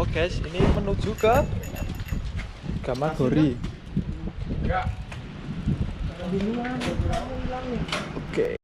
Oh guys, ini menuju ke Gamagori. Oke.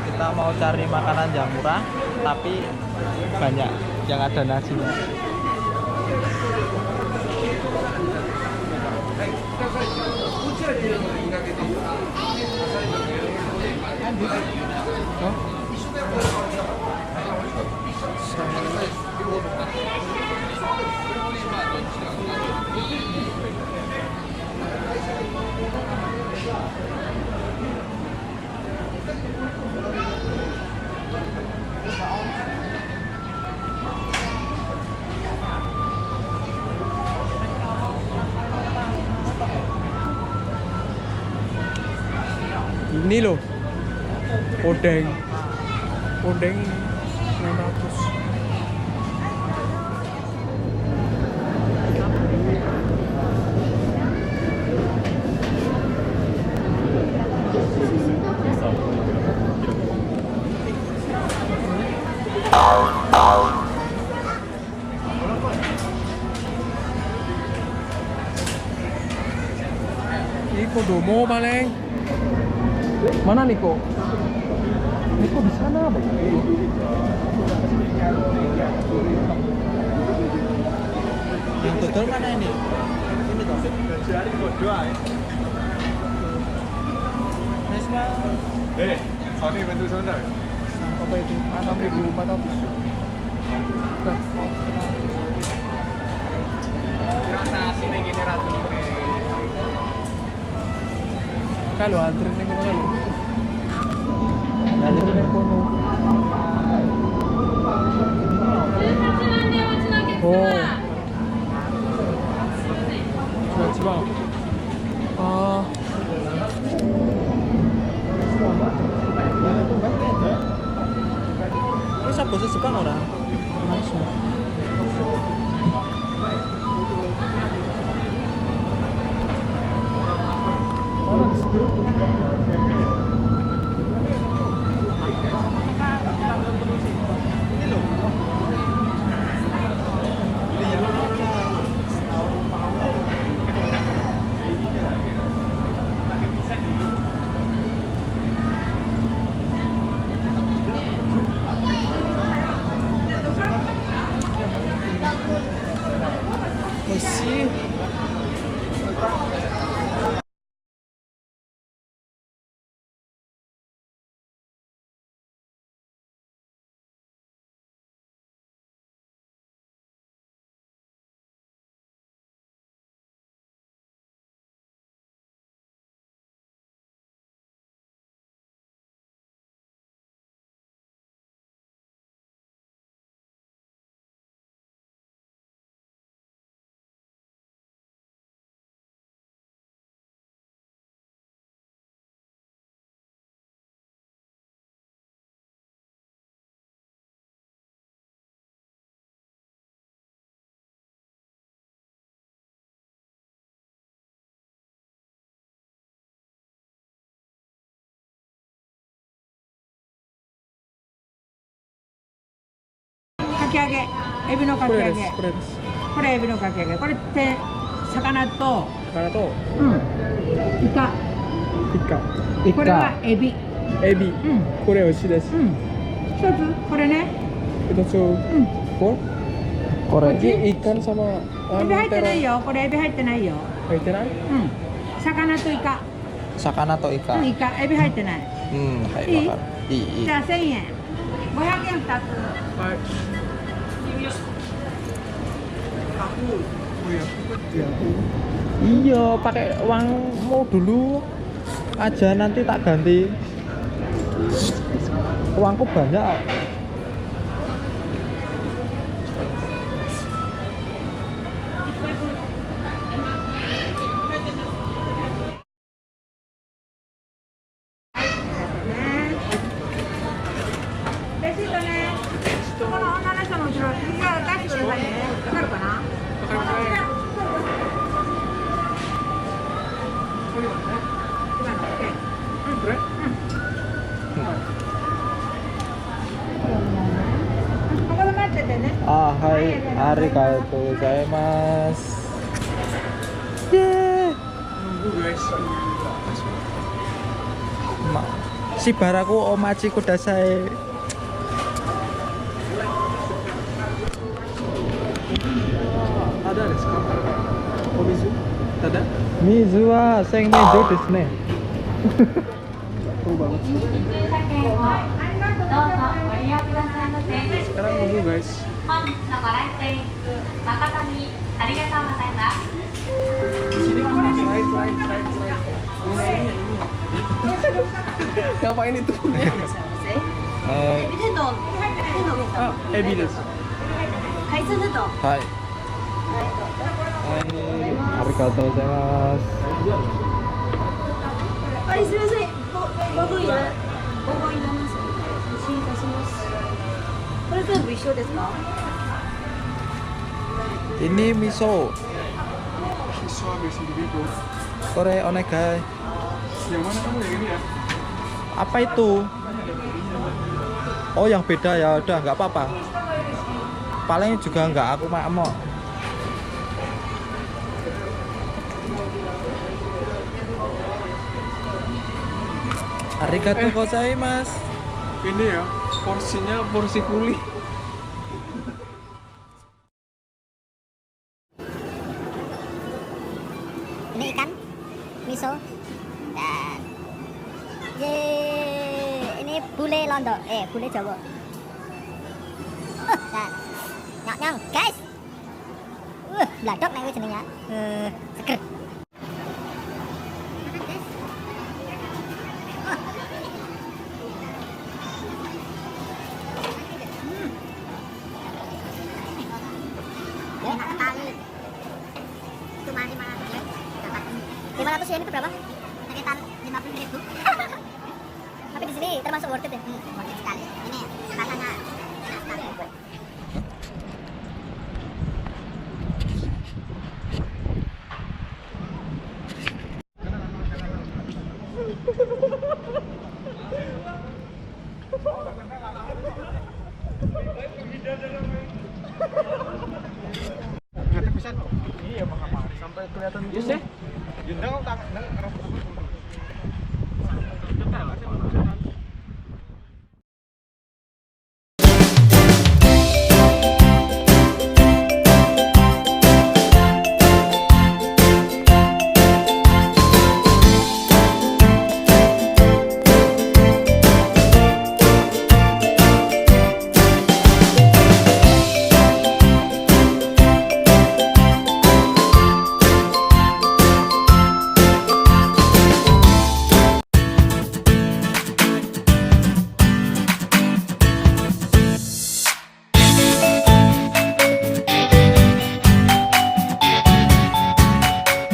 Kita mau cari makanan yang murah tapi banyak yang ada nasinya. Ini loh, odeng 600. Ini kodomo paling. Mana Niko? Niko di sana, Bang. Yang betul mana ini? Ini toh. Jari bodoh ae. Wis Sanny bantu sebentar. Apa itu? 6.400. Nasi nih gini ratu. Kalau antri nih kalau nanti nih kono. Oh. Jepang. Oh. Bisa bahasa Jepang ora? Masih. Kakiage, ebi no これで kakiage. す。これです。これエビのかき揚げ。これって魚と、からとイカ。イカ。これはエビ。エビ。うんこれ美味しいです。一つこれね。一つ。これ。ikan sama エビ入ってないよ。これエビ入ってないよ。入ってない？魚とイカ。魚とイカ。イカ、エビ入ってない。はい、わかる。いい。じゃあ1000円。500円2つ。はい。Iya, pakai uangmu dulu aja, nanti tak ganti. Uangku banyak. Hai, arigatou gozaimasu. Shibaraku omachi kudasai. Ada desu ka? Mizu? Tada? Mizu wa senmejo desu ne. Sekarang nunggu guys. Ngapain itu? Ebi desu. Hai. Arigatou gozaimasu. すみません。ご分いらます。失礼いたします。これ全部一緒ですか？ Ini miso. Miso habis individu. Kore onegai. Yang mana kamu yang ini ya? Apa itu? Oh, yang beda ya. Udah, nggak apa-apa. Paling juga nggak aku mau. Arigatou gozaimasu. Ini ya, porsinya porsi kuli. Ini ikan, miso, dan bule londo, bule Jawa. Nah, nyok guys. Bladok nek jenenge. Seger. Enak sekali. Cuma 500 ya. Dapat 500 yen itu berapa? Sekitar 50.000. Tapi di sini termasuk worth it ya? Worth it sekali. Ini rasanya enak sekali. Iya, sampai kelihatan. Yes, ya. Jendang tak